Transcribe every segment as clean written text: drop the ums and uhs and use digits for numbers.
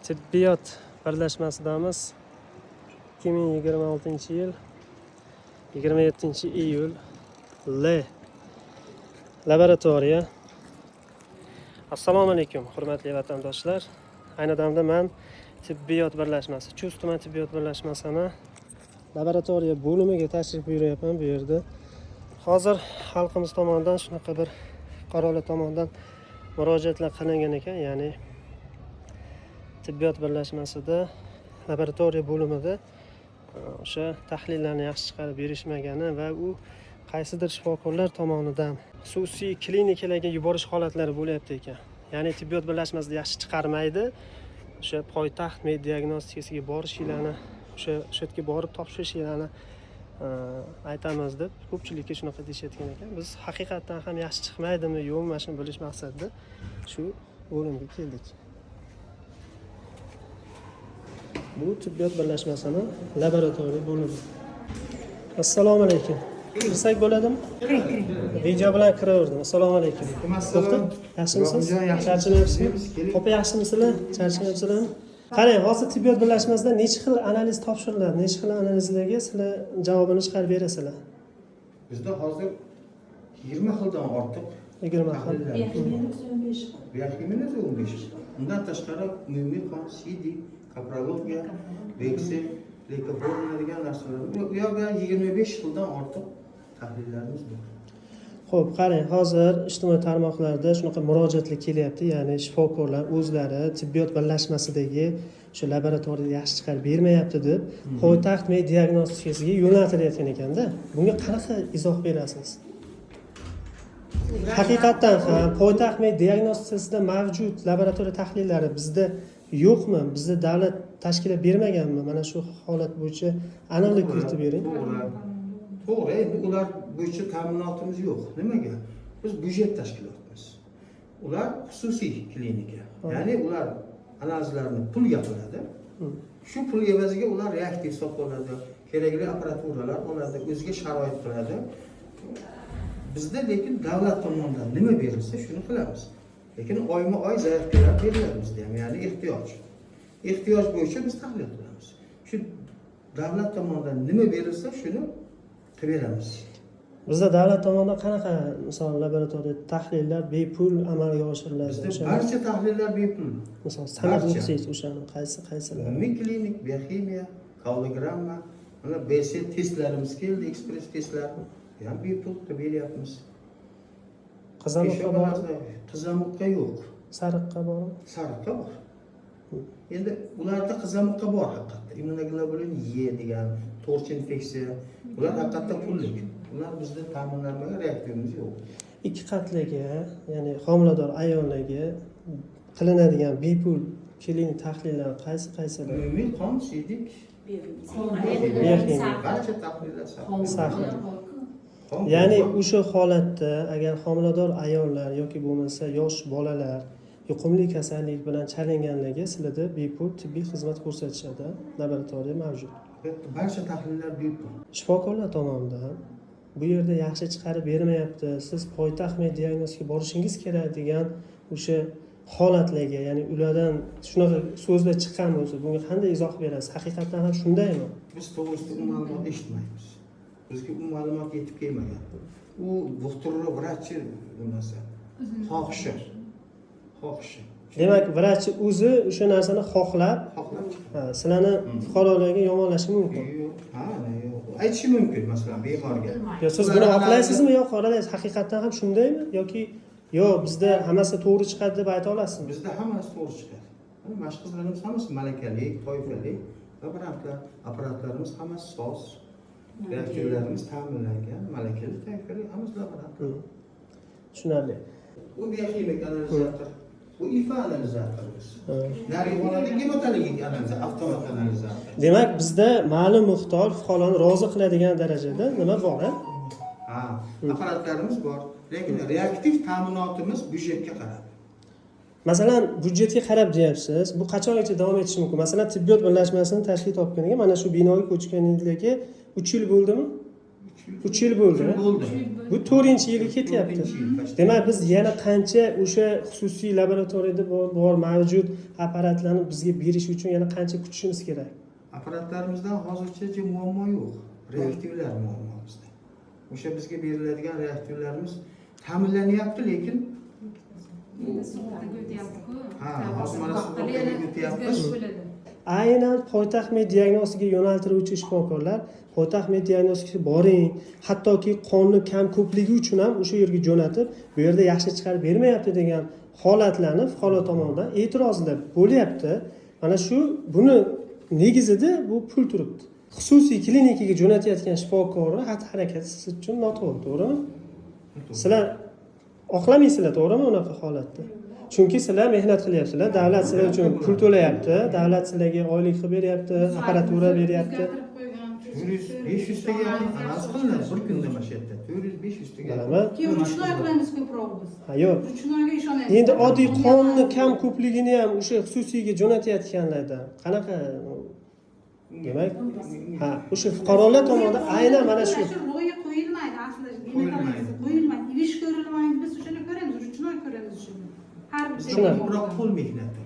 Tibbiyot birlashmasidamiz. 2026-yil 27-iyul laboratoriya. Assalomu alaykum hurmatli vatandoshlar. Ayni damda men tibbiyot birlashmasi, Chust tuman tibbiyot birlashmasini laboratoriya bo'limiga tashrif buyuryapman bu yerda. Hozir xalqimiz tomonidan shunaqa bir fuqarolar tomonidan murojaatlar qilingan ekan, ya'ni tibbiyot birlashmasida laboratoriya bo'limida o'sha tahlillarni yaxshi chiqarib berishmagani va u qaysidir shifokorlar tomonidan xususiy klinikalarga yuborish holatlari bo'lyapti ekan. Ya'ni tibbiyot birlashmasida yaxshi chiqarmaydi. O'sha poytaxt med diagnostikasiga borishinglarni, o'sha yerga borib topshirishinglarni aytamiz deb ko'pchilikka shunaqa deyishayotgan ekan. Biz haqiqatan ham yaxshi chiqmaydimi, yo'qmi, mana shuni bilish maqsadida shu bo'limga keldik. Bu tibbiyot birlashmasining laboratoriya bo'limi. Assalomu alaykum. Kirsak bo'ladimi? Video bilan kiraverdim. Assalomu alaykum. To'xtab, yaxshimisiz? Charchamayapsizmi? Qo'pa yaxshimisizlar? Charchamayapsizlarmi? Qarang, hozir tibbiyot birlashmasida necha xil analiz topshiriladi? Necha xil analizlarga sizlar javobini chiqarib berasizlar? Bizda hozir 20 xildan ortiq 20 xil. Bioximiya 15. Undan tashqari umumiy qon, CD, kaprologiya, veksel, leykoformiya degan narsalar. Bu yoqda 25 xildan ortiq tahlillarimiz bor. Xo'p, qarang, hozir ijtimoiy tarmoqlarda shunaqa murojaatlar kelyapti, ya'ni shifokorlar o'zlari tibbiyot birlashmasidagi o'sha laboratoriyada yaxshi chiqarib bermayapti deb poytaxt med diagnostikasiga yo'naltilayotgan ekanda. Bunga qanaqa izoh berasiz? Haqiqatan ham poytaxt med diagnostikasida mavjud laboratoriya tahlillari bizda yo'qmi? Bizda davlat tashkilot bermaganmi? Mana shu holat bo'yicha aniqlik kiritib bering. To'g'ri, endi ular bo'yicha ta'minotimiz yo'q. Nimaga? Biz byudjet tashkilotimiz. Ular xususiy klinika. Ya'ni ular analizlarni pulga qiladi. Shu pul evaziga ular reaktiv sotib kerakli apparaturalar oladi, o'ziga sharoit qiladi. Bizda lekin davlat tomonidan nima berilsa, shuni qilamiz. Lekin oyma-oy zaryadkalar beriladi bizda ham, ya'ni ehtiyoj bo'yicha biz tahlil qilamiz. Shu davlat tomonidan nima berilsa, shuni beramiz. Bizda davlat tomonidan qanaqa, misol laboratoriya tahlillar bepul amalga oshiriladi? Bizda barcha tahlillar bepul. Misol sanab o'tsangiz o'shani qaysilar? Umumiy klinik, bioximiya, kollogramma, mana BC testlarimiz keldi, ekspress testlar ham bepul beryapmiz. Qizamiqqa bormi? Qizamiqqa yo'q. Sariqqa bormi? Sariqqa bor. Endi ularda qizamiqqa bor haqiqatda. Immunoglobulin E degan to'rchi infeksiya, ular haqiqatda pullik. Ular bizda ta'minlanmagan reaktivimiz yo'q. Ikki qatliga, ya'ni homilador ayollarga qilinadigan bepul klinik tahlillar qaysilar? Umumiy qon, sidik, bioximiya, barcha tahlillar sahih. Ya'ni o'sha holatda agar homilador ayollar yoki bo'lmasa yosh bolalar yuqumli kasallik bilan chalinganlarga sizlarda bepul tibbiy xizmat ko'rsatishadi, laboratoriya mavjud. Barcha tahlillar bepul. Shifokorlar tomonidan bu yerda yaxshi chiqarib bermayapti, siz poytaxt med diagnostikasiga borishingiz kerak degan o'sha holatlarga, ya'ni ulardan shunaqa so'zlar chiqqan bo'lsa, bunga qanday izoh berasiz? Haqiqatan ham shundaymi? Biz to'g'risida ma'lumot eshitmaymiz. Bizga u ma'lumot yetib kelmagan. U doktorlar, vrachchi bo'lmasa, xohishi. Demak, vrach o'zi o'sha narsani xohlab, sizlarni fuqarolarga yomonlashi mumkin. Yo'q, aytishi mumkin, masalan, bemorga. Yo, siz buni xohlaysizmi yo xohlamaysiz? Haqiqatan ham shundaymi yoki yo'q, bizda hammasi to'g'ri chiqadi deb ayta olasizmi? Bizda hammasi to'g'ri chiqadi. Mashq qizlarimiz hammasi malakali, toifali va apparatlarimiz hammasi soz. Reaktivlarimiz ta'minlangan, malakali, toifali, hammasi laboratoriya. Tushunarli. Bu bioximik analizator, bu IFA analizatorimiz. Narig'onada gemotologik analizator, avtomat analizator. Demak, bizda ma'lum miqdor fuqaroni rozi qiladigan darajada nima bor, ha? Apparatlarimiz bor, lekin reaktiv ta'minotimiz byudjetga qarab. Masalan, byudjetga qarab deyapsiz. Bu qachongacha davom etishi mumkin? Masalan, tibbiyot birlashmasini tashkil topganiga mana shu binoga ko'chganingizga 3 yil bo'ldimi? 3 3 yil bo'ldi. Bo'ldi. Bu 4-yilga ketyapti. 4-yil почти. Demak, biz yana qancha o'sha xususiy laboratoriyada bor mavjud apparatlarni bizga berish uchun yana qancha kutishimiz kerak? Apparatlarimizda hozircha muammo yo'q. Reaktivlar muammo bizda. O'sha bizga beriladigan reaktivlarimiz ta'minlanyapti, lekin ha, hozir mana sug'urtaga o'tyapmiz. Aynan poytaxt diagnostiga yo'naltiruvchi shifokorlar poytaxt diagnostiga boring, hattoki qonni kam ko'pligi uchun ham o'sha yerga jo'natib, bu yerda yaxshi chiqarib bermayapti degan holatlarni fuqaro tomonidan e'tirozlar bo'lyapti. Mana shu buni negizida bu pul turibdi. Xususiy klinikaga jo'natayotgan shifokorlar xatti-harakati siz uchun noto'g'ri, to'g'rimi? Sizlar oqlamaysizlar, to'g'rimi unaqa holatda? Chunki sizlar mehnat qilyapsizlar, davlat sizlar uchun pul to'layapti, davlat sizlarga oylik qilib beryapti, apparatura beryapti. 400-500 taga yaqin analiz qilinadi bir kunda mana shu yerda. 400-500 taga. Bilaman. Keyin ruchnoy qilamiz ko'proq biz. Ha, yo'q. Ruchnoyga ishonamiz. Endi oddiy qonni kam ko'pligini ham o'sha xususiyga jo'natayotganlardan qanaqa demak, ha, o'sha fuqarolar tomonidan aynan mana shu ro'yi qo'yilmaydi aslida. Qo'yilmaydi. Qo'yilmaydi. Ivish ko'rilmaydi. Biz o'shani ko'ramiz, ruchnoy ko'ramiz shuni. Har bir Bizda ko'proq qo'l mehnati.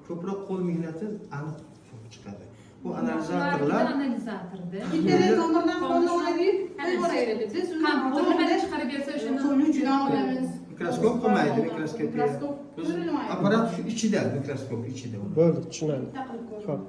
Ko'proq qo'l mehnati aniq chiqadi. Bu analizatorlar analizatorda. Bitta tomirdan qonni olib, qo'yib yuboraylik. Biz uni Kompyuterdan chiqarib bersa o'shani qo'lni uchidan olamiz. mikroskop qilmaydi, mikroskop. Mikroskop Biz ko'rilmaydi. apparat shu ichida, mikroskop ichida. bo'ldi, tushunadi. Bitta qilib ko'ramiz. Xo'p.